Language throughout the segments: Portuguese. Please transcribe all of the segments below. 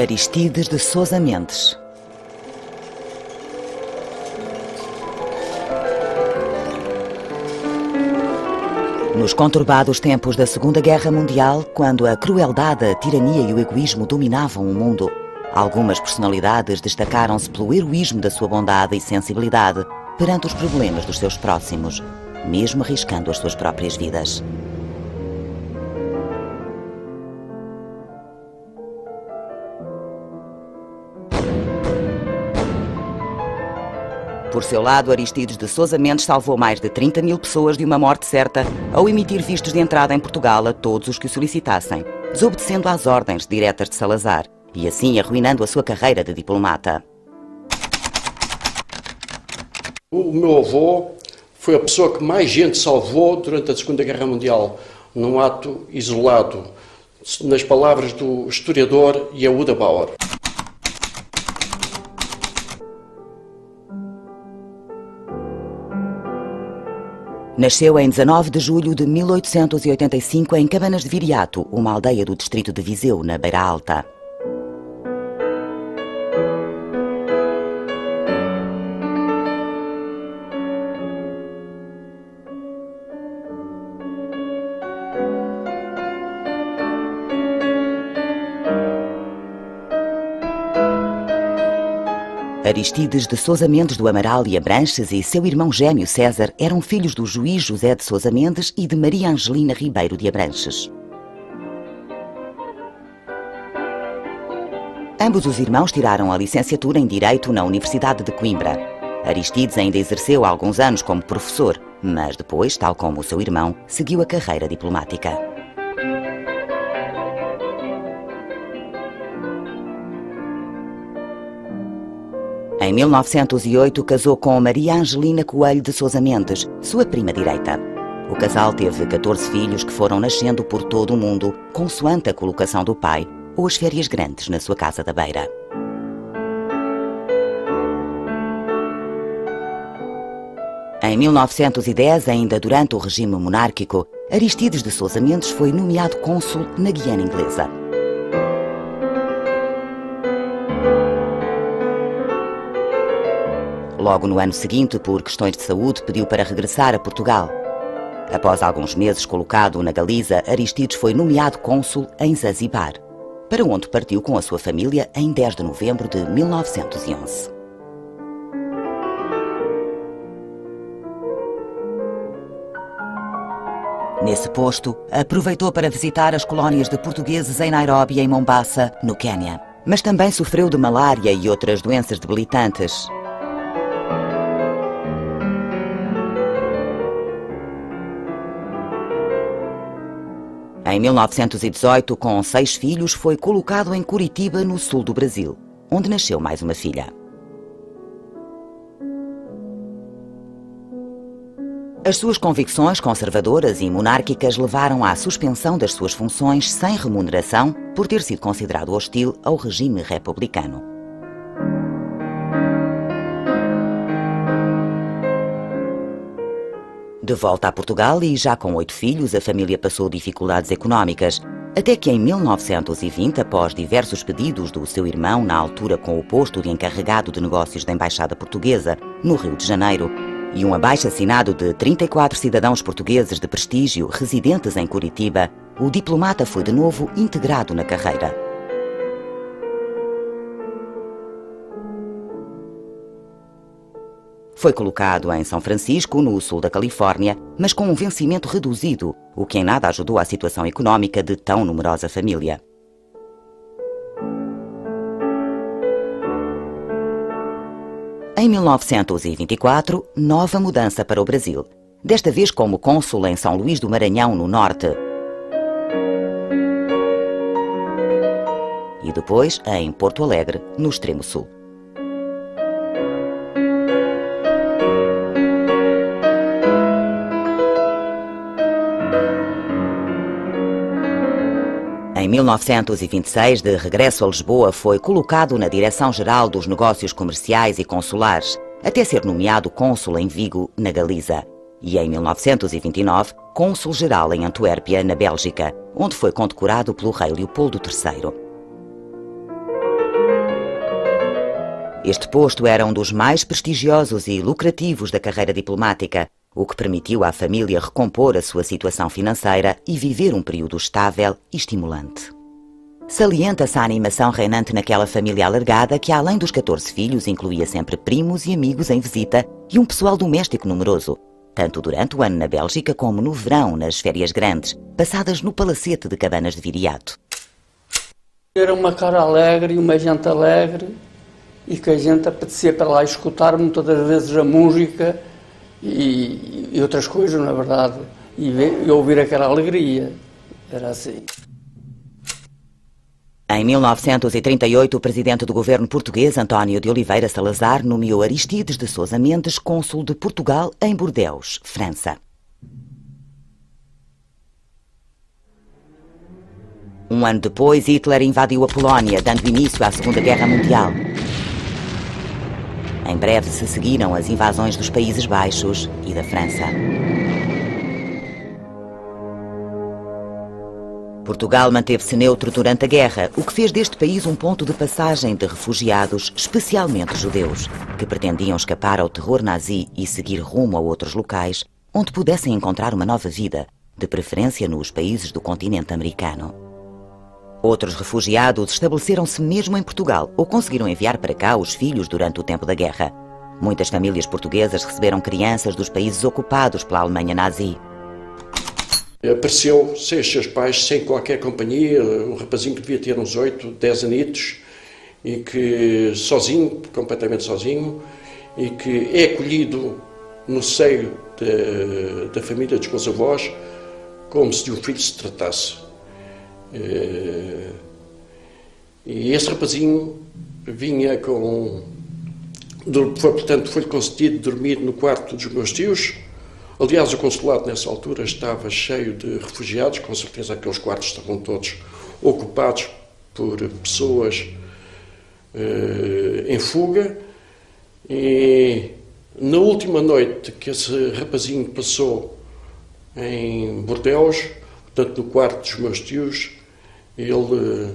Aristides de Sousa Mendes. Nos conturbados tempos da Segunda Guerra Mundial, quando a crueldade, a tirania e o egoísmo dominavam o mundo, algumas personalidades destacaram-se pelo heroísmo da sua bondade e sensibilidade perante os problemas dos seus próximos, mesmo arriscando as suas próprias vidas. Por seu lado, Aristides de Sousa Mendes salvou mais de 30 mil pessoas de uma morte certa ao emitir vistos de entrada em Portugal a todos os que o solicitassem, desobedecendo às ordens diretas de Salazar e assim arruinando a sua carreira de diplomata. O meu avô foi a pessoa que mais gente salvou durante a Segunda Guerra Mundial, num ato isolado, nas palavras do historiador Yehuda Bauer. Nasceu em 19 de julho de 1885 em Cabanas de Viriato, uma aldeia do distrito de Viseu, na Beira Alta. Aristides de Sousa Mendes do Amaral e Abranches e seu irmão gêmeo César eram filhos do juiz José de Sousa Mendes e de Maria Angelina Ribeiro de Abranches. Ambos os irmãos tiraram a licenciatura em Direito na Universidade de Coimbra. Aristides ainda exerceu há alguns anos como professor, mas depois, tal como o seu irmão, seguiu a carreira diplomática. Em 1908, casou com Maria Angelina Coelho de Sousa Mendes, sua prima direita. O casal teve 14 filhos que foram nascendo por todo o mundo, consoante a colocação do pai ou as férias grandes na sua casa da Beira. Em 1910, ainda durante o regime monárquico, Aristides de Sousa Mendes foi nomeado cônsul na Guiana Inglesa. Logo no ano seguinte, por questões de saúde, pediu para regressar a Portugal. Após alguns meses colocado na Galiza, Aristides foi nomeado cônsul em Zanzibar, para onde partiu com a sua família em 10 de novembro de 1911. Nesse posto, aproveitou para visitar as colónias de portugueses em Nairobi e em Mombasa, no Quênia. Mas também sofreu de malária e outras doenças debilitantes. Em 1918, com 6 filhos, foi colocado em Curitiba, no sul do Brasil, onde nasceu mais uma filha. As suas convicções conservadoras e monárquicas levaram à suspensão das suas funções sem remuneração por ter sido considerado hostil ao regime republicano. De volta a Portugal e já com 8 filhos, a família passou dificuldades económicas, até que em 1920, após diversos pedidos do seu irmão, na altura com o posto de encarregado de negócios da Embaixada Portuguesa, no Rio de Janeiro, e um abaixo-assinado de 34 cidadãos portugueses de prestígio residentes em Curitiba, o diplomata foi de novo integrado na carreira. Foi colocado em São Francisco, no sul da Califórnia, mas com um vencimento reduzido, o que em nada ajudou à situação económica de tão numerosa família. Em 1924, nova mudança para o Brasil, desta vez como cônsul em São Luís do Maranhão, no norte. E depois em Porto Alegre, no extremo sul. Em 1926, de regresso a Lisboa, foi colocado na Direção-Geral dos Negócios Comerciais e Consulares, até ser nomeado cônsul em Vigo, na Galiza. E em 1929, cônsul-geral em Antuérpia, na Bélgica, onde foi condecorado pelo rei Leopoldo III. Este posto era um dos mais prestigiosos e lucrativos da carreira diplomática, o que permitiu à família recompor a sua situação financeira e viver um período estável e estimulante. Salienta-se a animação reinante naquela família alargada que, além dos 14 filhos, incluía sempre primos e amigos em visita e um pessoal doméstico numeroso, tanto durante o ano na Bélgica como no verão, nas férias grandes, passadas no palacete de Cabanas de Viriato. Era uma cara alegre e uma gente alegre, e que a gente apetecia para lá escutar muitas das vezes a música e outras coisas, na verdade, e ouvir aquela alegria. Era assim. Em 1938, o presidente do governo português, António de Oliveira Salazar, nomeou Aristides de Sousa Mendes cônsul de Portugal em Bordeaux, França. Um ano depois, Hitler invadiu a Polónia, dando início à Segunda Guerra Mundial. Em breve se seguiram as invasões dos Países Baixos e da França. Portugal manteve-se neutro durante a guerra, o que fez deste país um ponto de passagem de refugiados, especialmente judeus, que pretendiam escapar ao terror nazi e seguir rumo a outros locais, onde pudessem encontrar uma nova vida, de preferência nos países do continente americano. Outros refugiados estabeleceram-se mesmo em Portugal ou conseguiram enviar para cá os filhos durante o tempo da guerra. Muitas famílias portuguesas receberam crianças dos países ocupados pela Alemanha nazi. Apareceu sem os seus pais, sem qualquer companhia, um rapazinho que devia ter uns 8, 10 anitos, e que sozinho, completamente sozinho, e que é acolhido no seio da família dos meus avós, como se de um filho se tratasse. E esse rapazinho vinha foi-lhe concedido dormir no quarto dos meus tios. Aliás, o consulado nessa altura estava cheio de refugiados, com certeza aqueles quartos estavam todos ocupados por pessoas em fuga. E na última noite que esse rapazinho passou em Bordeaux, portanto no quarto dos meus tios, ele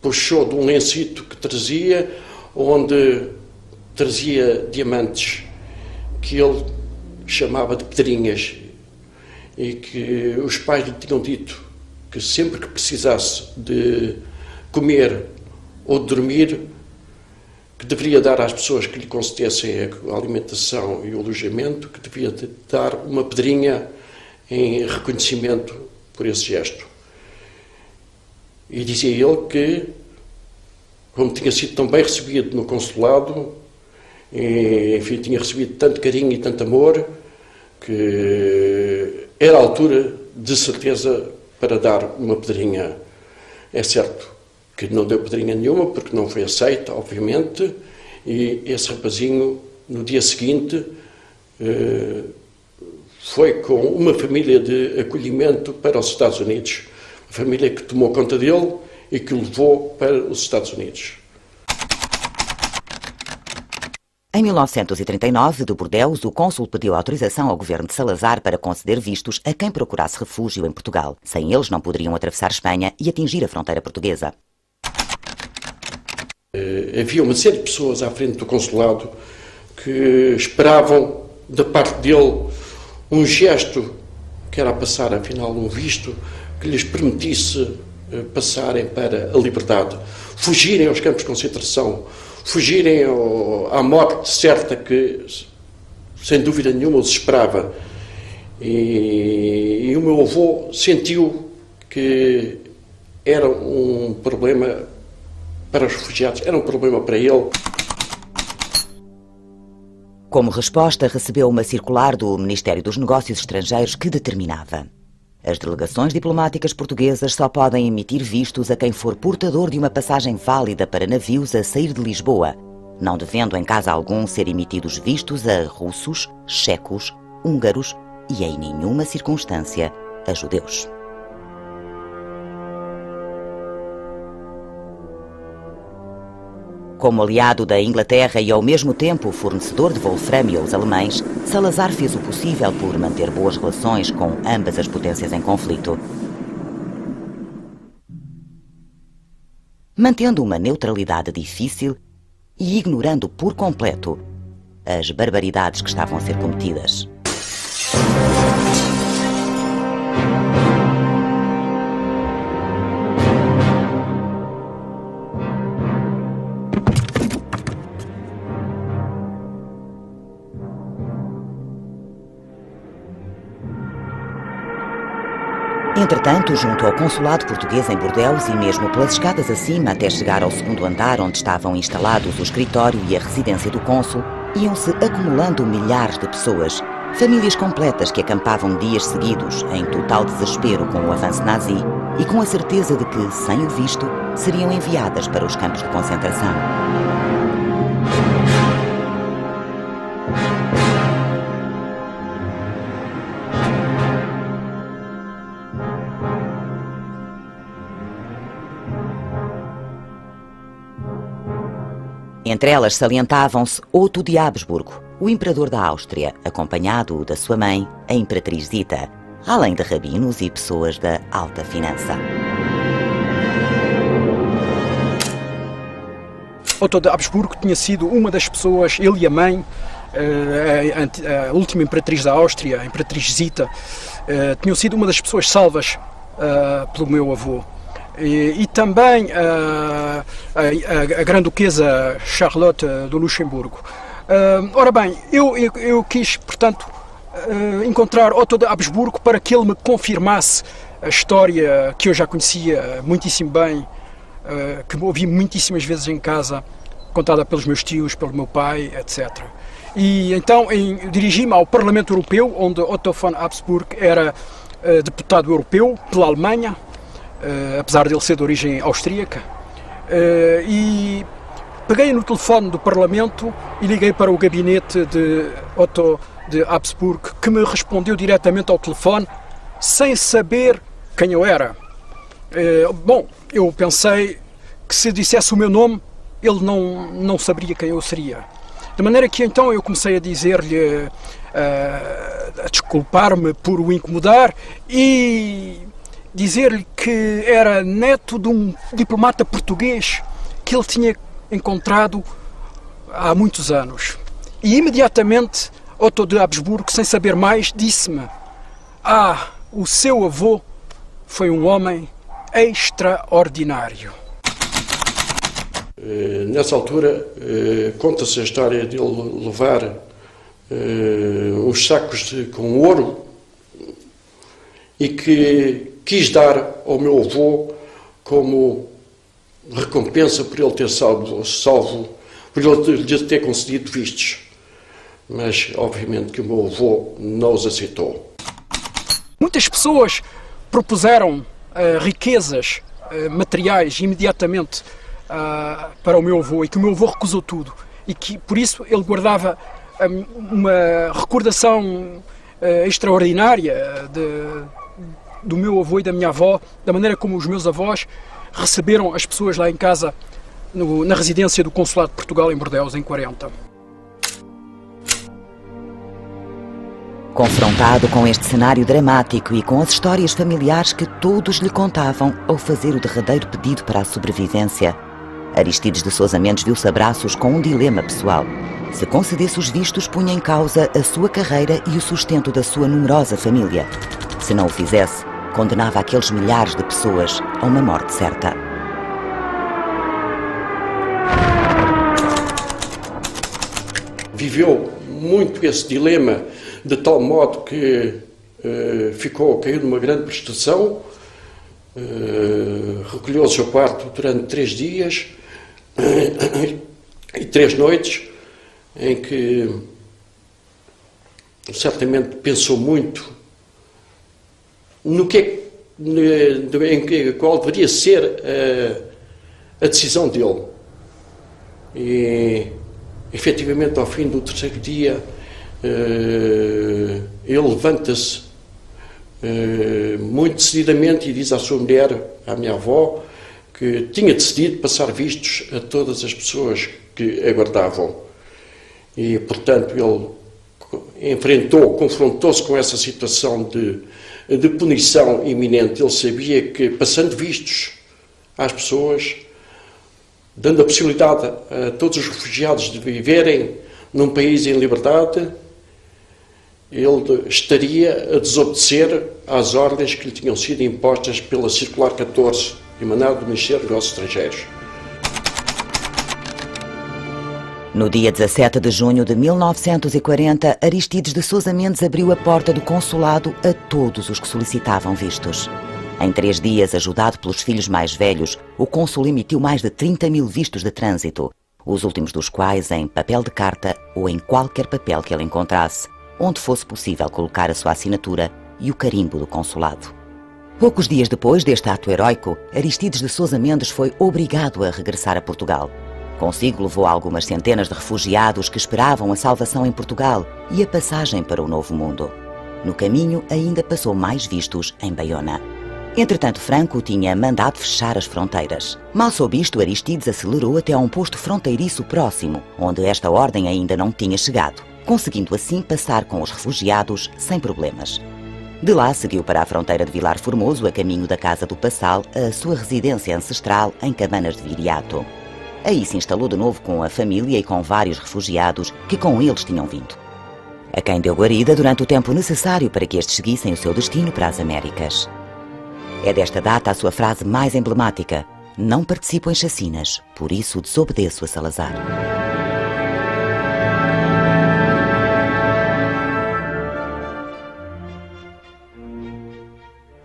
puxou de um lencito que trazia, onde trazia diamantes, que ele chamava de pedrinhas, e que os pais lhe tinham dito que sempre que precisasse de comer ou de dormir, que deveria dar às pessoas que lhe concedessem a alimentação e o alojamento, que devia dar uma pedrinha em reconhecimento por esse gesto. E dizia ele que, como tinha sido tão bem recebido no consulado, e, enfim, tinha recebido tanto carinho e tanto amor, que era a altura, de certeza, para dar uma pedrinha. É certo que não deu pedrinha nenhuma, porque não foi aceita, obviamente, e esse rapazinho, no dia seguinte, foi com uma família de acolhimento para os Estados Unidos, uma família que tomou conta dele e que o levou para os Estados Unidos. Em 1939, de Bordeaux, o cônsul pediu autorização ao governo de Salazar para conceder vistos a quem procurasse refúgio em Portugal. Sem eles, não poderiam atravessar Espanha e atingir a fronteira portuguesa. Havia uma série de pessoas à frente do consulado que esperavam da parte dele um gesto, que era passar, afinal, um visto que lhes permitisse passarem para a liberdade, fugirem aos campos de concentração, fugirem à morte certa que, sem dúvida nenhuma, os esperava. E o meu avô sentiu que era um problema para os refugiados, era um problema para ele. Como resposta, recebeu uma circular do Ministério dos Negócios Estrangeiros que determinava: as delegações diplomáticas portuguesas só podem emitir vistos a quem for portador de uma passagem válida para navios a sair de Lisboa, não devendo em caso algum ser emitidos vistos a russos, checos, húngaros e em nenhuma circunstância a judeus. Como aliado da Inglaterra e ao mesmo tempo fornecedor de wolframio aos alemães, Salazar fez o possível por manter boas relações com ambas as potências em conflito. mantendo uma neutralidade difícil e ignorando por completo as barbaridades que estavam a ser cometidas. Entretanto, junto ao consulado português em Bordeaux e mesmo pelas escadas acima até chegar ao segundo andar onde estavam instalados o escritório e a residência do cônsul, iam-se acumulando milhares de pessoas, famílias completas que acampavam dias seguidos em total desespero com o avanço nazi e com a certeza de que, sem o visto, seriam enviadas para os campos de concentração. Entre elas salientavam-se Otto de Habsburgo, o imperador da Áustria, acompanhado da sua mãe, a imperatriz Zita, além de rabinos e pessoas da alta finança. Otto de Habsburgo tinha sido uma das pessoas, ele e a mãe, a última imperatriz da Áustria, a imperatriz Zita, tinham sido uma das pessoas salvas pelo meu avô. E também a Grã-Duquesa Charlotte do Luxemburgo. Ora bem, eu quis, portanto, encontrar Otto de Habsburgo para que ele me confirmasse a história que eu já conhecia muitíssimo bem, que ouvi muitíssimas vezes em casa, contada pelos meus tios, pelo meu pai, etc. E então dirigi-me ao Parlamento Europeu, onde Otto von Habsburgo era deputado europeu pela Alemanha, apesar de ele ser de origem austríaca, e peguei no telefone do Parlamento e liguei para o gabinete de Otto de Habsburgo, que me respondeu diretamente ao telefone, sem saber quem eu era. Bom, eu pensei que se dissesse o meu nome, ele não saberia quem eu seria. De maneira que então eu comecei a dizer-lhe, a desculpar-me por o incomodar e dizer-lhe que era neto de um diplomata português que ele tinha encontrado há muitos anos. E imediatamente Otto de Habsburgo, sem saber mais, disse-me: o seu avô foi um homem extraordinário. Nessa altura, conta-se a história de ele levar uns sacos com ouro e que quis dar ao meu avô como recompensa por ele ter salvo, por ele lhe ter concedido vistos. Mas, obviamente, que o meu avô não os aceitou. Muitas pessoas propuseram riquezas materiais imediatamente para o meu avô e que o meu avô recusou tudo. E que, por isso, ele guardava uma recordação extraordinária do meu avô e da minha avó, da maneira como os meus avós receberam as pessoas lá em casa, na residência do Consulado de Portugal em Bordeaux, em 40. Confrontado com este cenário dramático e com as histórias familiares que todos lhe contavam ao fazer o derradeiro pedido para a sobrevivência, Aristides de Sousa Mendes viu-se a braços com um dilema pessoal. Se concedesse os vistos, punha em causa a sua carreira e o sustento da sua numerosa família. Se não o fizesse, condenava aqueles milhares de pessoas a uma morte certa. Viveu muito esse dilema, de tal modo que caiu numa grande prostração, recolheu ao seu quarto durante 3 dias e 3 noites, em que certamente pensou muito qual deveria ser a decisão dele. E, efetivamente, ao fim do 3º dia, ele levanta-se muito decididamente e diz à sua mulher, à minha avó, que tinha decidido passar vistos a todas as pessoas que aguardavam. E, portanto, ele confrontou-se com essa situação de punição iminente. Ele sabia que, passando vistos às pessoas, dando a possibilidade a todos os refugiados de viverem num país em liberdade, ele estaria a desobedecer às ordens que lhe tinham sido impostas pela Circular 14, emanada do Ministério dos Negócios Estrangeiros. No dia 17 de junho de 1940, Aristides de Sousa Mendes abriu a porta do consulado a todos os que solicitavam vistos. Em 3 dias, ajudado pelos filhos mais velhos, o cônsul emitiu mais de 30 mil vistos de trânsito, os últimos dos quais em papel de carta ou em qualquer papel que ele encontrasse, onde fosse possível colocar a sua assinatura e o carimbo do consulado. Poucos dias depois deste ato heroico, Aristides de Sousa Mendes foi obrigado a regressar a Portugal. Consigo levou algumas centenas de refugiados que esperavam a salvação em Portugal e a passagem para o Novo Mundo. No caminho, ainda passou mais vistos em Baiona. Entretanto, Franco tinha mandado fechar as fronteiras. Mal sob isto, Aristides acelerou até a um posto fronteiriço próximo, onde esta ordem ainda não tinha chegado, conseguindo assim passar com os refugiados sem problemas. De lá seguiu para a fronteira de Vilar Formoso, a caminho da Casa do Passal, a sua residência ancestral em Cabanas de Viriato. Aí se instalou de novo com a família e com vários refugiados que com eles tinham vindo, a quem deu guarida durante o tempo necessário para que estes seguissem o seu destino para as Américas. É desta data a sua frase mais emblemática: "Não participo em chacinas, por isso desobedeço a Salazar."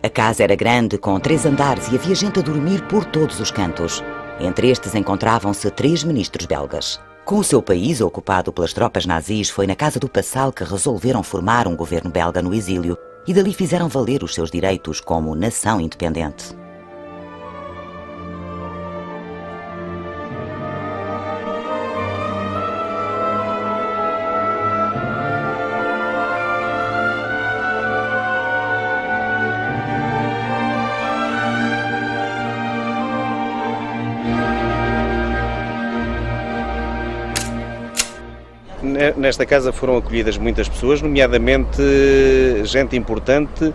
A casa era grande, com 3 andares, e havia gente a dormir por todos os cantos. Entre estes encontravam-se 3 ministros belgas. Com o seu país ocupado pelas tropas nazis, foi na Casa do Passal que resolveram formar um governo belga no exílio e dali fizeram valer os seus direitos como nação independente. Nesta casa foram acolhidas muitas pessoas, nomeadamente gente importante,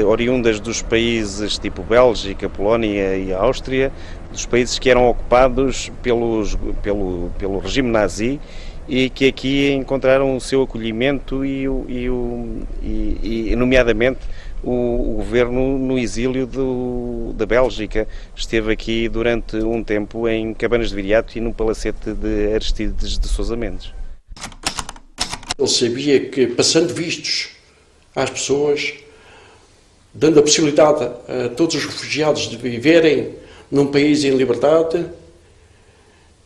oriundas dos países tipo Bélgica, Polónia e Áustria, dos países que eram ocupados pelo regime nazi e que aqui encontraram o seu acolhimento e nomeadamente, o governo no exílio da Bélgica esteve aqui durante um tempo em Cabanas de Viriato e no palacete de Aristides de Sousa Mendes. Ele sabia que, passando vistos às pessoas, dando a possibilidade a todos os refugiados de viverem num país em liberdade,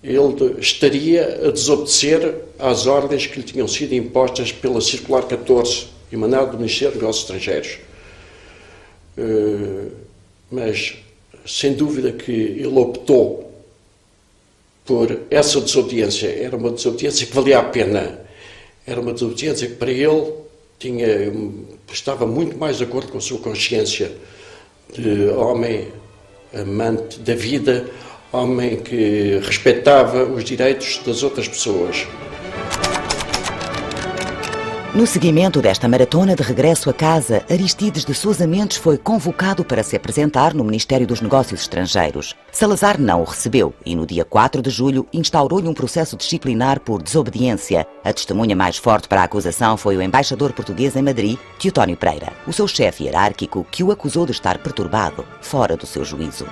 ele estaria a desobedecer às ordens que lhe tinham sido impostas pela Circular 14, emanada do Ministério dos Negócios Estrangeiros. Mas, sem dúvida que ele optou por essa desobediência. Era uma desobediência que valia a pena. Era uma desobediência que para ele estava muito mais de acordo com a sua consciência de homem amante da vida, homem que respeitava os direitos das outras pessoas. No seguimento desta maratona de regresso a casa, Aristides de Sousa Mendes foi convocado para se apresentar no Ministério dos Negócios Estrangeiros. Salazar não o recebeu e no dia 4 de julho instaurou-lhe um processo disciplinar por desobediência. A testemunha mais forte para a acusação foi o embaixador português em Madrid, Teotónio Pereira, o seu chefe hierárquico, que o acusou de estar perturbado, fora do seu juízo.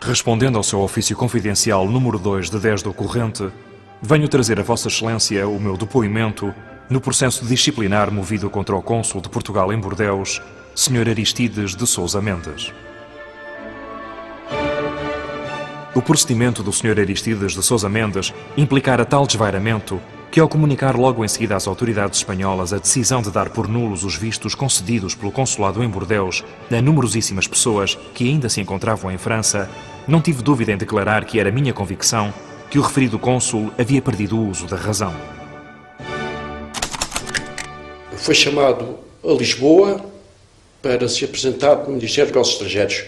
Respondendo ao seu ofício confidencial número 2 de 10 do corrente, venho trazer a Vossa Excelência o meu depoimento no processo disciplinar movido contra o cônsul de Portugal em Bordeus, Sr. Aristides de Sousa Mendes. O procedimento do Sr. Aristides de Sousa Mendes implicara tal desvairamento que, ao comunicar logo em seguida às autoridades espanholas a decisão de dar por nulos os vistos concedidos pelo consulado em Bordeus a numerosíssimas pessoas que ainda se encontravam em França, não tive dúvida em declarar que era minha convicção que o referido cônsul havia perdido o uso da razão. Foi chamado a Lisboa para se apresentar no Ministério dos Negócios Estrangeiros,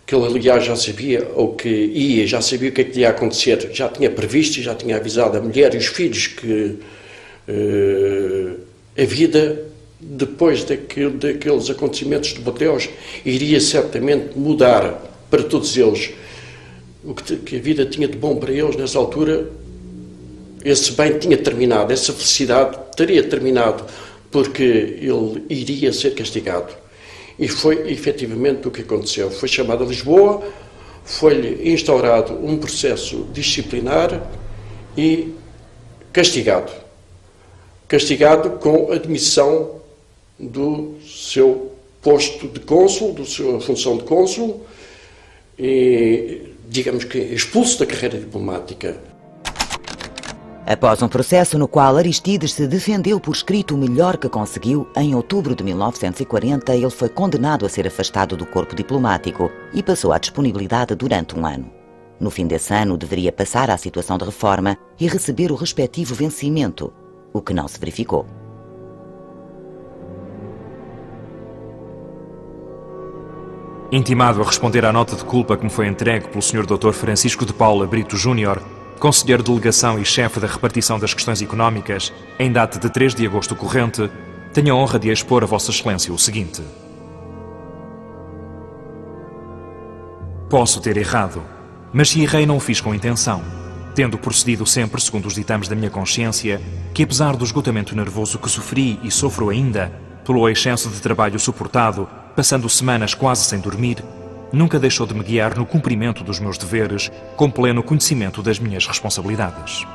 que ele, aliás, já sabia o que ia, já sabia o que é que ia acontecer, já tinha previsto e já tinha avisado a mulher e os filhos que a vida depois daqueles acontecimentos de Boteus, iria certamente mudar para todos eles. O que a vida tinha de bom para eles nessa altura, esse bem tinha terminado, essa felicidade teria terminado, porque ele iria ser castigado. E foi efetivamente o que aconteceu. Foi chamado a Lisboa, foi-lhe instaurado um processo disciplinar e castigado. Castigado com a demissão do seu posto de cônsul, da sua função de cônsul, e, digamos que, expulso da carreira diplomática. Após um processo no qual Aristides se defendeu por escrito o melhor que conseguiu, em outubro de 1940 ele foi condenado a ser afastado do corpo diplomático e passou à disponibilidade durante um ano. No fim desse ano deveria passar à situação de reforma e receber o respectivo vencimento, o que não se verificou. Intimado a responder à nota de culpa que me foi entregue pelo Sr. Dr. Francisco de Paula Brito Júnior, conselheiro de delegação e chefe da repartição das questões económicas, em data de 3 de agosto corrente, tenho a honra de expor a Vossa Excelência o seguinte. Posso ter errado, mas se errei não o fiz com intenção, tendo procedido sempre segundo os ditames da minha consciência, que apesar do esgotamento nervoso que sofri e sofro ainda, pelo excesso de trabalho suportado, passando semanas quase sem dormir, nunca deixou de me guiar no cumprimento dos meus deveres, com pleno conhecimento das minhas responsabilidades.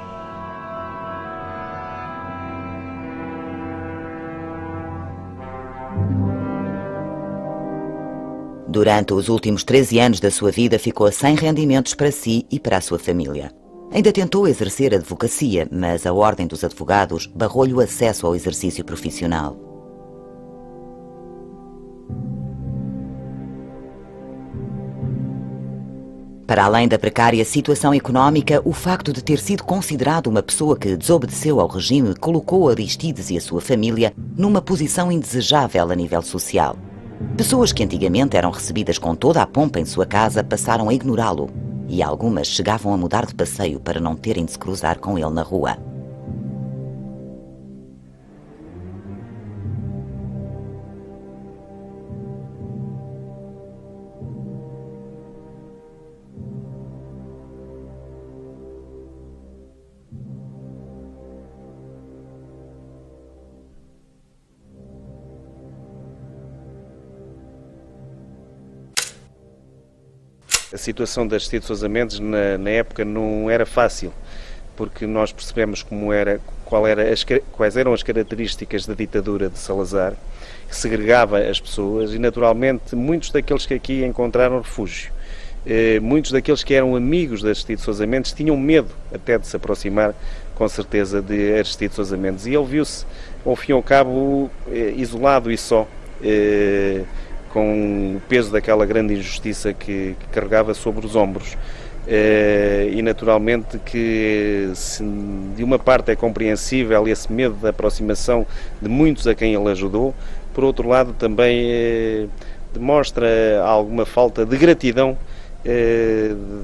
Durante os últimos 13 anos da sua vida ficou sem rendimentos para si e para a sua família. Ainda tentou exercer a advocacia, mas a Ordem dos Advogados barrou-lhe o acesso ao exercício profissional. Para além da precária situação económica, o facto de ter sido considerado uma pessoa que desobedeceu ao regime colocou Aristides e a sua família numa posição indesejável a nível social. Pessoas que antigamente eram recebidas com toda a pompa em sua casa passaram a ignorá-lo e algumas chegavam a mudar de passeio para não terem de se cruzar com ele na rua. A situação da Aristides Sousa Mendes na época não era fácil, porque nós percebemos quais eram as características da ditadura de Salazar, que segregava as pessoas e, naturalmente, muitos daqueles que aqui encontraram refúgio, muitos daqueles que eram amigos de Aristides Sousa Mendes tinham medo até de se aproximar, com certeza, de Aristides Sousa Mendes. E ele viu-se, ao fim e ao cabo, isolado e só, com o peso daquela grande injustiça que carregava sobre os ombros. E naturalmente que de uma parte é compreensível esse medo da aproximação de muitos a quem ele ajudou, por outro lado também demonstra alguma falta de gratidão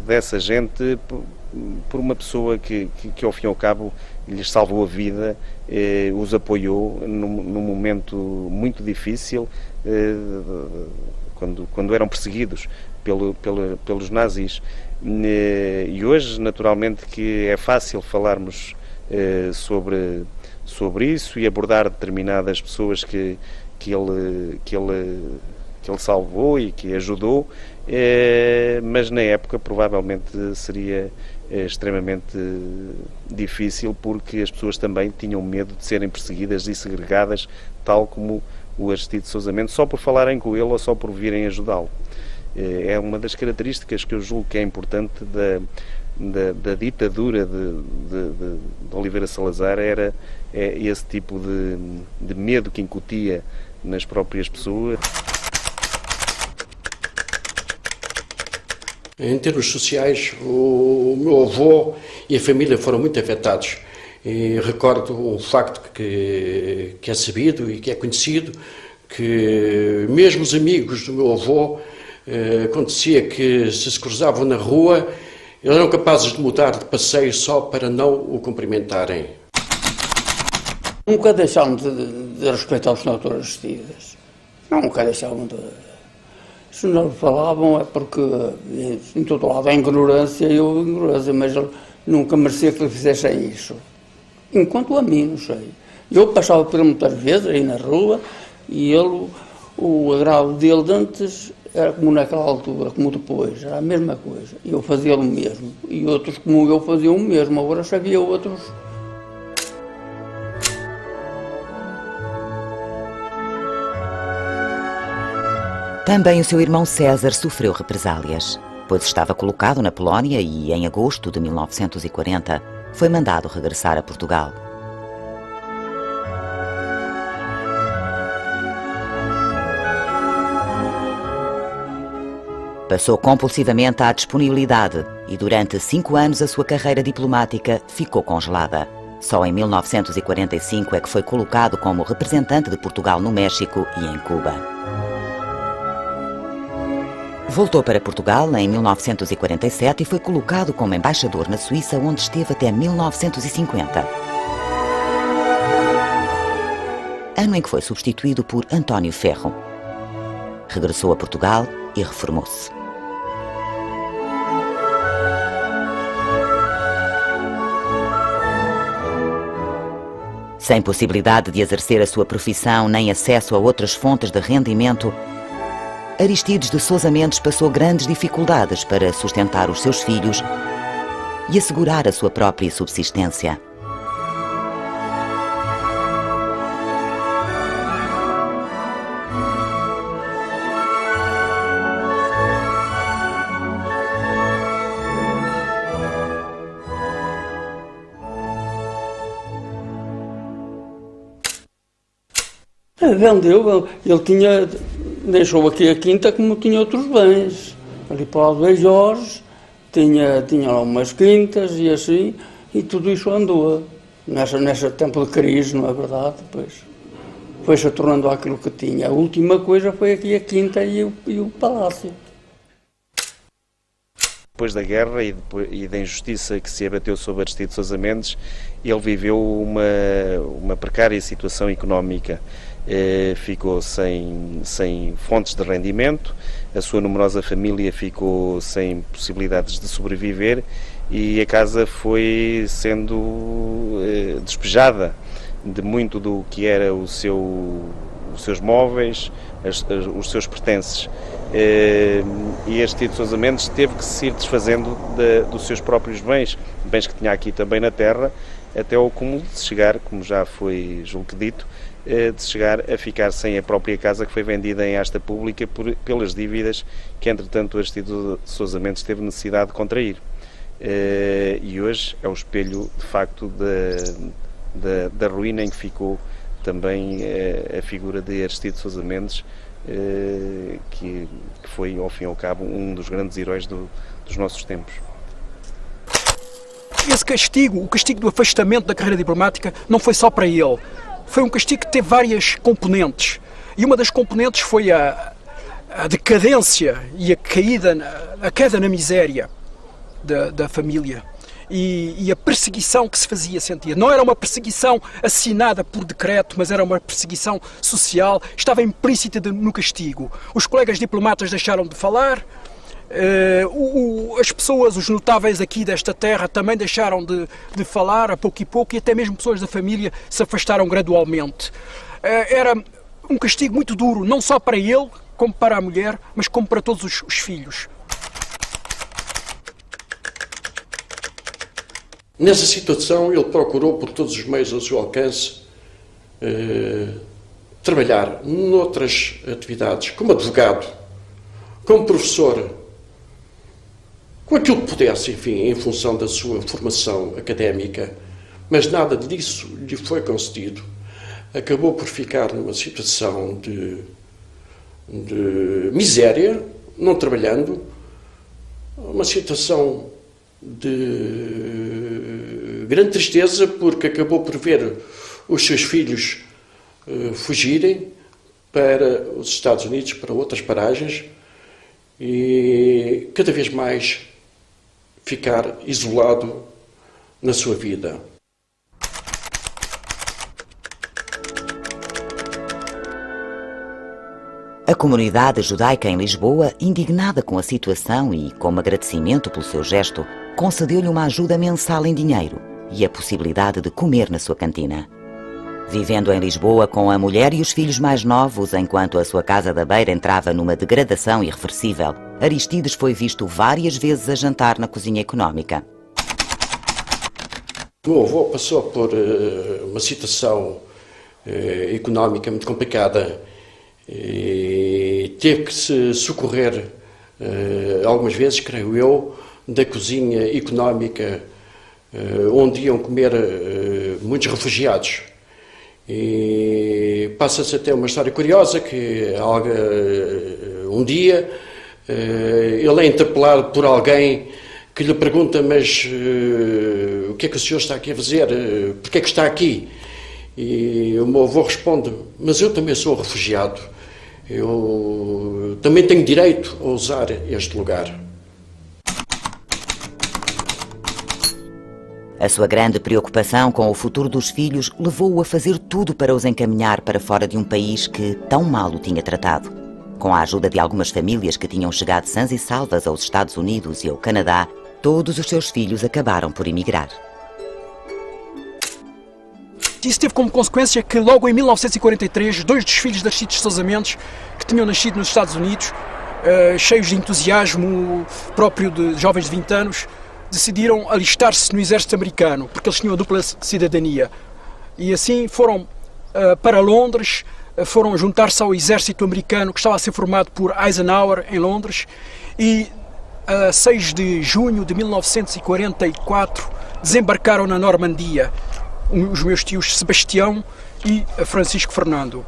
dessa gente por uma pessoa que ao fim e ao cabo lhes salvou a vida, os apoiou num momento muito difícil, quando eram perseguidos pelos nazis. E hoje, naturalmente, que é fácil falarmos sobre isso e abordar determinadas pessoas que ele salvou e que ajudou, mas na época provavelmente seria extremamente difícil, porque as pessoas também tinham medo de serem perseguidas e segregadas, tal como o Aristides Sousa Mendes, só por falarem com ele ou só por virem ajudá-lo. É uma das características que eu julgo que é importante da ditadura de Oliveira Salazar, é esse tipo de medo que incutia nas próprias pessoas. Em termos sociais, o meu avô e a família foram muito afetados. E recordo um facto que é sabido e que é conhecido, que mesmo os amigos do meu avô, acontecia que se cruzavam na rua, eles eram capazes de mudar de passeio só para não o cumprimentarem. Nunca deixámos de de respeitar os senhores Aristides. Nunca deixavam de... Se não falavam é porque em todo lado há ignorância e eu ignorância, mas ele nunca merecia que lhe fizessem isso. Enquanto a mim, não sei. Eu passava por ele muitas vezes, aí na rua, e ele, o agrado dele de antes era como naquela altura, como depois, era a mesma coisa. E eu fazia o mesmo. E outros como eu faziam o mesmo, agora sabia outros. Também o seu irmão César sofreu represálias, pois estava colocado na Polónia e, em agosto de 1940, foi mandado regressar a Portugal. Passou compulsivamente à disponibilidade e, durante 5 anos, a sua carreira diplomática ficou congelada. Só em 1945 é que foi colocado como representante de Portugal no México e em Cuba. Voltou para Portugal em 1947 e foi colocado como embaixador na Suíça, onde esteve até 1950. Ano em que foi substituído por António Ferro. Regressou a Portugal e reformou-se. Sem possibilidade de exercer a sua profissão nem acesso a outras fontes de rendimento, Aristides de Sousa Mendes passou grandes dificuldades para sustentar os seus filhos e assegurar a sua própria subsistência. Vendeu, ele deixou aqui a quinta como tinha outros bens. Ali para o Alves Jorge tinha lá umas quintas e assim, e tudo isso andou. Nessa tempo de crise, não é verdade? Depois foi-se tornando aquilo que tinha. A última coisa foi aqui a quinta e o palácio. Depois da guerra e da injustiça que se abateu sobre Aristides de Sousa Mendes, ele viveu uma precária situação económica. Ficou sem fontes de rendimento, a sua numerosa família ficou sem possibilidades de sobreviver e a casa foi sendo despejada de muito do que era os seus móveis, os seus pertences. E Aristides de Sousa Mendes teve que se ir desfazendo dos seus próprios bens que tinha aqui também na terra, até ao cúmulo de chegar, como já foi julgo dito, de chegar a ficar sem a própria casa, que foi vendida em asta pública pelas dívidas que, entretanto, Aristides de Sousa Mendes teve necessidade de contrair. E hoje é o espelho, de facto, da ruína em que ficou também a figura de Aristides de Sousa Mendes, que foi, ao fim e ao cabo, um dos grandes heróis dos nossos tempos. Esse castigo, o castigo do afastamento da carreira diplomática, não foi só para ele. Foi um castigo que teve várias componentes. E uma das componentes foi a decadência e a queda na miséria da família. E a perseguição que se fazia sentir. Não era uma perseguição assinada por decreto, mas era uma perseguição social. Estava implícita no castigo. Os colegas diplomatas deixaram de falar. As pessoas, os notáveis aqui desta terra também deixaram de falar a pouco e até mesmo pessoas da família se afastaram gradualmente. Era um castigo muito duro, não só para ele, como para a mulher, mas como para todos os filhos. Nessa situação, ele procurou, por todos os meios ao seu alcance, trabalhar noutras atividades, como advogado, como professor, com aquilo que pudesse, enfim, em função da sua formação académica, mas nada disso lhe foi concedido. Acabou por ficar numa situação de miséria, não trabalhando, uma situação de grande tristeza, porque acabou por ver os seus filhos fugirem para os Estados Unidos, para outras paragens, e cada vez mais ficar isolado na sua vida. A comunidade judaica em Lisboa, indignada com a situação e como agradecimento pelo seu gesto, concedeu-lhe uma ajuda mensal em dinheiro e a possibilidade de comer na sua cantina. Vivendo em Lisboa com a mulher e os filhos mais novos, enquanto a sua casa da beira entrava numa degradação irreversível, Aristides foi visto várias vezes a jantar na cozinha económica. O meu avô passou por uma situação económica muito complicada e teve que se socorrer algumas vezes, creio eu, da cozinha económica onde iam comer muitos refugiados. E passa-se até uma história curiosa que um dia ele é interpelado por alguém que lhe pergunta: mas o que é que o senhor está aqui a fazer? Porquê é que está aqui? E o meu avô responde: mas eu também sou refugiado, eu também tenho direito a usar este lugar. A sua grande preocupação com o futuro dos filhos levou-o a fazer tudo para os encaminhar para fora de um país que tão mal o tinha tratado. Com a ajuda de algumas famílias que tinham chegado sãs e salvas aos Estados Unidos e ao Canadá, todos os seus filhos acabaram por emigrar. Isso teve como consequência que logo em 1943, 2 dos filhos de Aristides de Sousa Mendes, que tinham nascido nos Estados Unidos, cheios de entusiasmo próprio de jovens de 20 anos, decidiram alistar-se no exército americano, porque eles tinham a dupla cidadania. E assim foram para Londres, foram juntar-se ao exército americano que estava a ser formado por Eisenhower em Londres, e a 6 de junho de 1944 desembarcaram na Normandia os meus tios Sebastião e Francisco Fernando.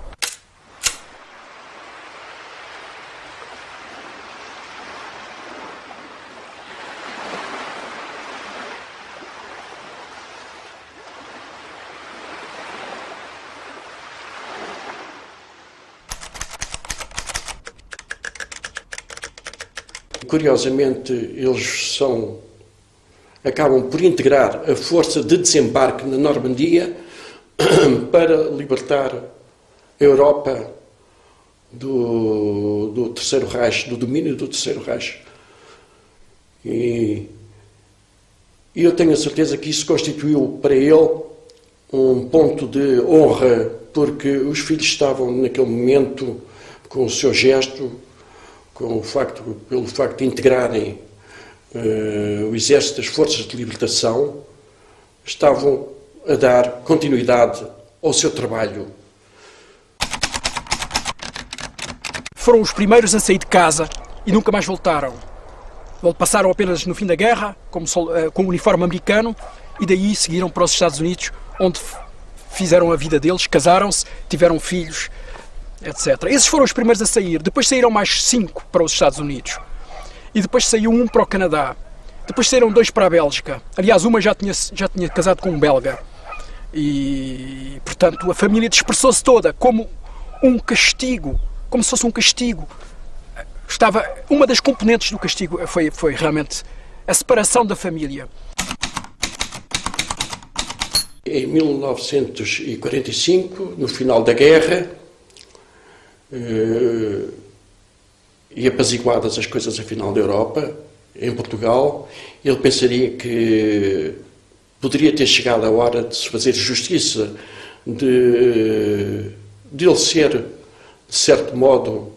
Curiosamente, eles acabam por integrar a força de desembarque na Normandia para libertar a Europa do Terceiro Reich, do domínio do Terceiro Reich. E eu tenho a certeza que isso constituiu para ele um ponto de honra, porque os filhos estavam naquele momento com o seu gesto, pelo facto de integrarem o Exército das Forças de Libertação, estavam a dar continuidade ao seu trabalho. Foram os primeiros a sair de casa e nunca mais voltaram. Passaram apenas no fim da guerra, com o uniforme americano, e daí seguiram para os Estados Unidos, onde fizeram a vida deles, casaram-se, tiveram filhos, etc. Esses foram os primeiros a sair. Depois saíram mais 5 para os Estados Unidos. E depois saiu 1 para o Canadá. Depois saíram 2 para a Bélgica. Aliás, uma já tinha casado com um belga. E, portanto, a família dispersou-se toda como um castigo, como se fosse um castigo. Uma das componentes do castigo foi realmente a separação da família. Em 1945, no final da guerra, e apaziguadas as coisas afinal da Europa, em Portugal, ele pensaria que poderia ter chegado a hora de se fazer justiça, de ele ser, de certo modo,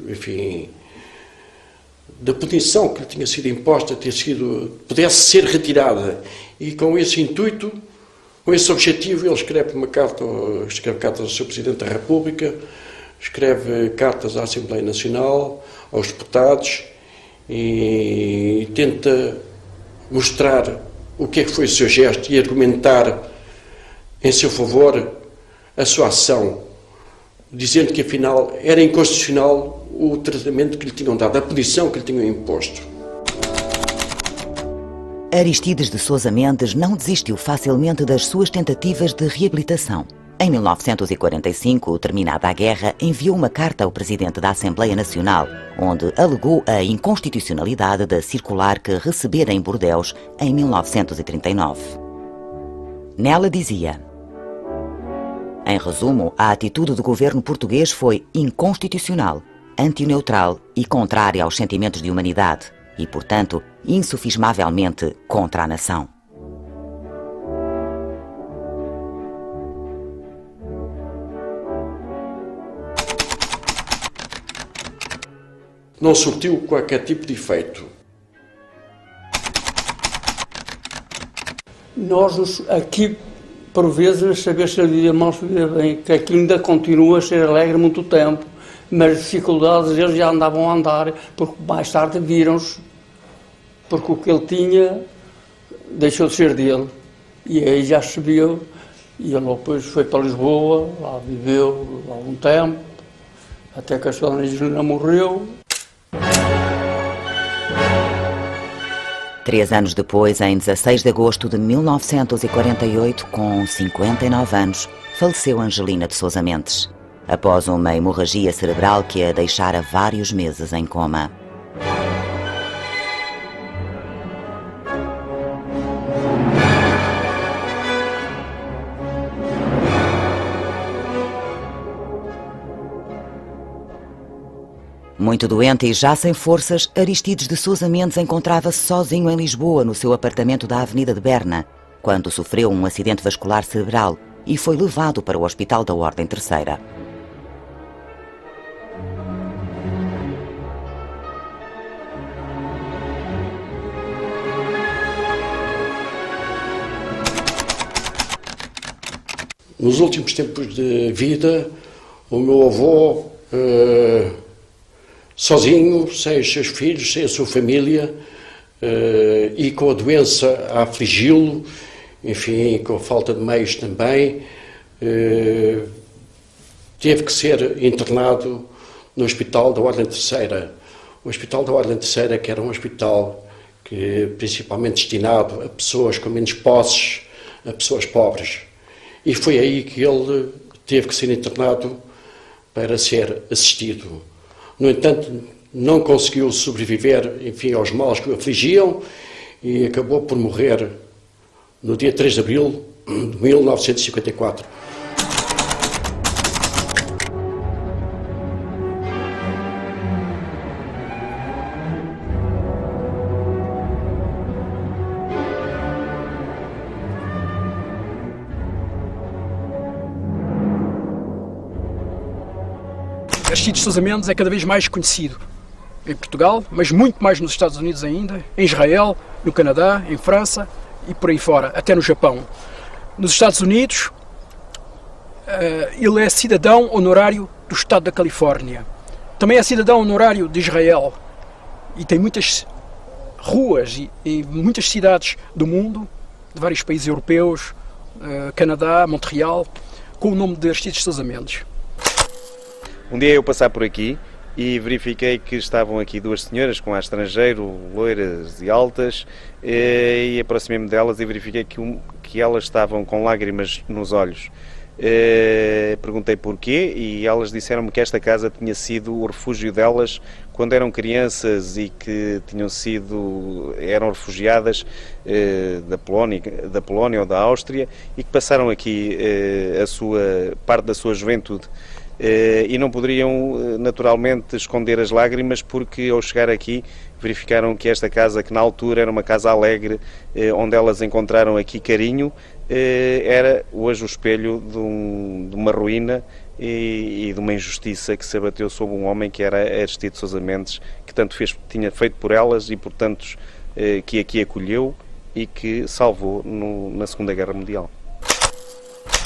enfim, da punição que lhe tinha sido imposta pudesse ser retirada. E com esse intuito, com esse objetivo, ele escreve cartas ao Sr. Presidente da República, escreve cartas à Assembleia Nacional, aos deputados, e tenta mostrar o que é que foi o seu gesto e argumentar em seu favor a sua ação, dizendo que afinal era inconstitucional o tratamento que lhe tinham dado, a punição que lhe tinham imposto. Aristides de Sousa Mendes não desistiu facilmente das suas tentativas de reabilitação. Em 1945, terminada a guerra, enviou uma carta ao Presidente da Assembleia Nacional, onde alegou a inconstitucionalidade da circular que recebera em Bordeus em 1939. Nela dizia: Em resumo, a atitude do governo português foi inconstitucional, antineutral e contrária aos sentimentos de humanidade e, portanto, insufismavelmente contra a nação. Não surtiu qualquer tipo de efeito. Nós aqui, por vezes, saber se vivia mal, se vivia bem, que aqui ainda continua a ser alegre muito tempo, mas dificuldades eles já andavam a andar, porque mais tarde viram-se, porque o que ele tinha deixou de ser dele. E aí já se viu, e ele depois foi para Lisboa, lá viveu algum tempo, até que a sua Dona Angelina morreu. 3 anos depois, em 16 de agosto de 1948, com 59 anos, faleceu Angelina de Sousa Mendes, após uma hemorragia cerebral que a deixara vários meses em coma. Muito doente e já sem forças, Aristides de Sousa Mendes encontrava-se sozinho em Lisboa, no seu apartamento da Avenida de Berna, quando sofreu um acidente vascular cerebral e foi levado para o Hospital da Ordem Terceira. Nos últimos tempos de vida, o meu avô, sozinho, sem os seus filhos, sem a sua família, e com a doença a afligi-lo, enfim, com a falta de meios também, teve que ser internado no Hospital da Ordem Terceira. O Hospital da Ordem Terceira, que era um hospital principalmente destinado a pessoas com menos posses, a pessoas pobres. E foi aí que ele teve que ser internado para ser assistido. No entanto, não conseguiu sobreviver, enfim, aos males que o afligiam e acabou por morrer no dia 3 de abril de 1954. Aristides de Sousa Mendes é cada vez mais conhecido em Portugal, mas muito mais nos Estados Unidos ainda, em Israel, no Canadá, em França e por aí fora, até no Japão. Nos Estados Unidos, ele é cidadão honorário do Estado da Califórnia. Também é cidadão honorário de Israel e tem muitas ruas e muitas cidades do mundo, de vários países europeus, Canadá, Montreal, com o nome de Aristides de Sousa Mendes. Um dia eu passar por aqui e verifiquei que estavam aqui duas senhoras com ar estrangeiro, loiras e altas, e aproximei-me delas e verifiquei que elas estavam com lágrimas nos olhos. Perguntei porquê e elas disseram-me que esta casa tinha sido o refúgio delas quando eram crianças e que eram refugiadas da Polónia ou da Áustria e que passaram aqui parte da sua juventude. E não poderiam naturalmente esconder as lágrimas porque ao chegar aqui verificaram que esta casa, que na altura era uma casa alegre, onde elas encontraram aqui carinho, era hoje o espelho de uma ruína e de uma injustiça que se abateu sobre um homem que era Aristides de Sousa Mendes, que tanto tinha feito por elas e por tantos que aqui acolheu e que salvou na Segunda Guerra Mundial.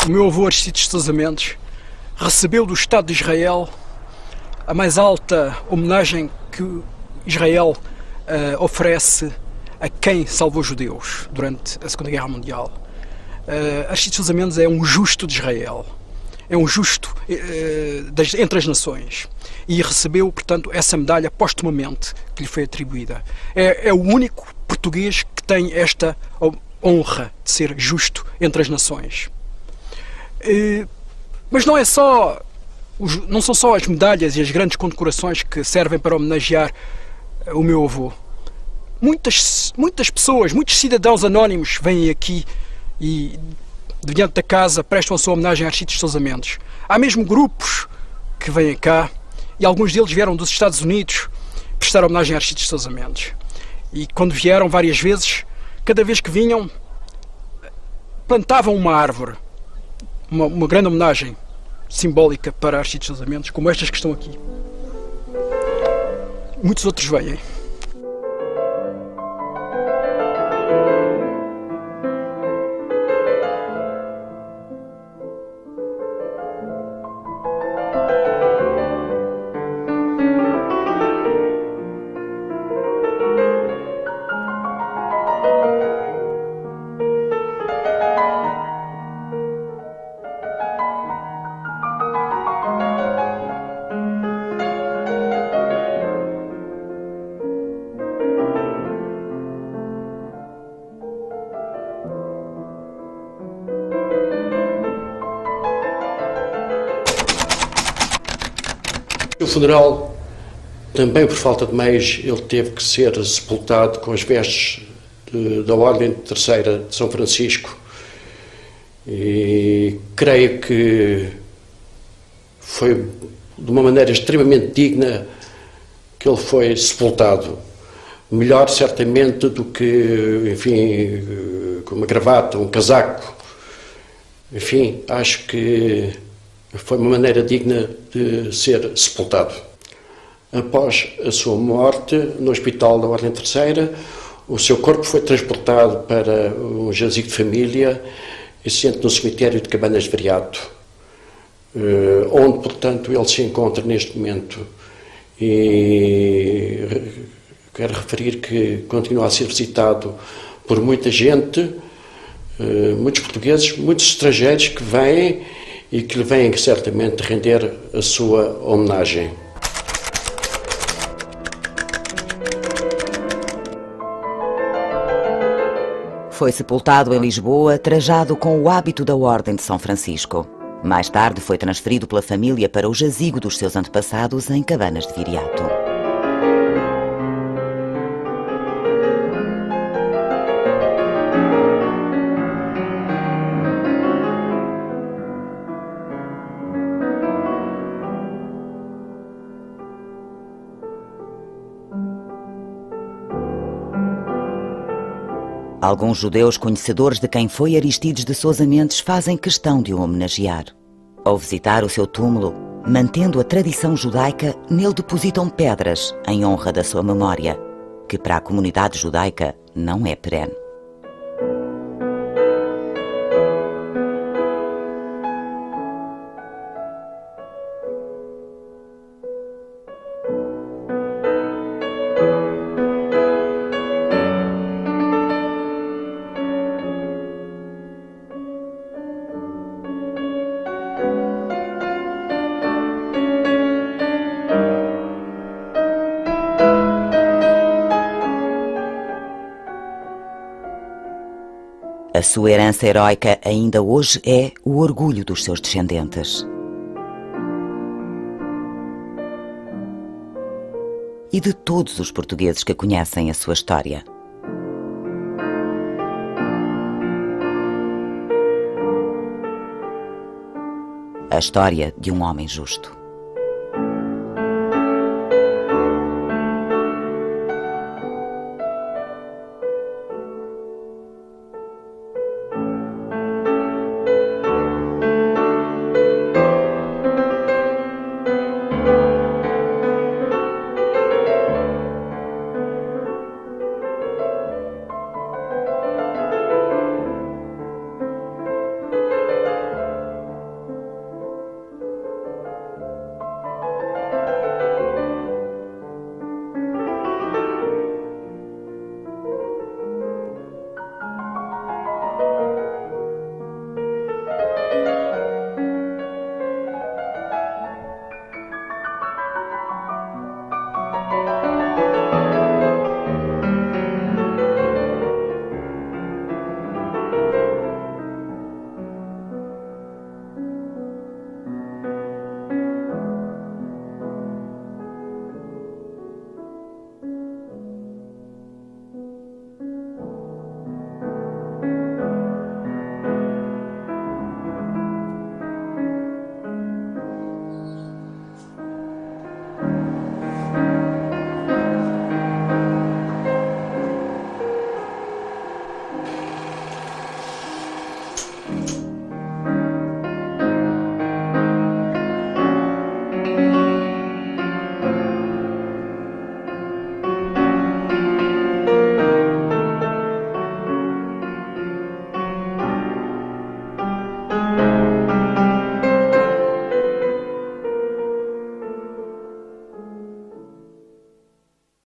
O meu avô Aristides de Sousa Mendes recebeu do Estado de Israel a mais alta homenagem que Israel oferece a quem salvou judeus durante a Segunda Guerra Mundial. Aristides de Sousa Mendes é um justo de Israel, é um justo entre as nações e recebeu, portanto, essa medalha postumamente que lhe foi atribuída. É o único português que tem esta honra de ser justo entre as nações. Mas não são só as medalhas e as grandes condecorações que servem para homenagear o meu avô. Muitas pessoas, muitos cidadãos anónimos vêm aqui e diante da casa, prestam a sua homenagem a Aristides Sousa Mendes. Há mesmo grupos que vêm cá, e alguns deles vieram dos Estados Unidos prestar homenagem a Aristides Sousa Mendes. E quando vieram várias vezes, cada vez que vinham, plantavam uma árvore, uma grande homenagem simbólica para Aristides Sousa Mendes, como estas que estão aqui. Muitos outros vêm. O funeral, também por falta de meios, ele teve que ser sepultado com as vestes da Ordem Terceira de São Francisco. E creio que foi de uma maneira extremamente digna que ele foi sepultado. Melhor, certamente, do que, enfim, com uma gravata, um casaco. Enfim, acho que foi uma maneira digna de ser sepultado. Após a sua morte, no Hospital da Ordem Terceira, o seu corpo foi transportado para um jazigo de família existente no cemitério de Cabanas de Viriato, onde, portanto, ele se encontra neste momento. E quero referir que continua a ser visitado por muita gente, muitos portugueses, muitos estrangeiros que vêm e que lhe vêm certamente render a sua homenagem. Foi sepultado em Lisboa, trajado com o hábito da Ordem de São Francisco. Mais tarde foi transferido pela família para o jazigo dos seus antepassados em Cabanas de Viriato. Alguns judeus conhecedores de quem foi Aristides de Sousa Mendes fazem questão de o homenagear. Ao visitar o seu túmulo, mantendo a tradição judaica, nele depositam pedras em honra da sua memória, que para a comunidade judaica não é perene. A sua herança heroica ainda hoje é o orgulho dos seus descendentes. E de todos os portugueses que conhecem a sua história. A história de um homem justo.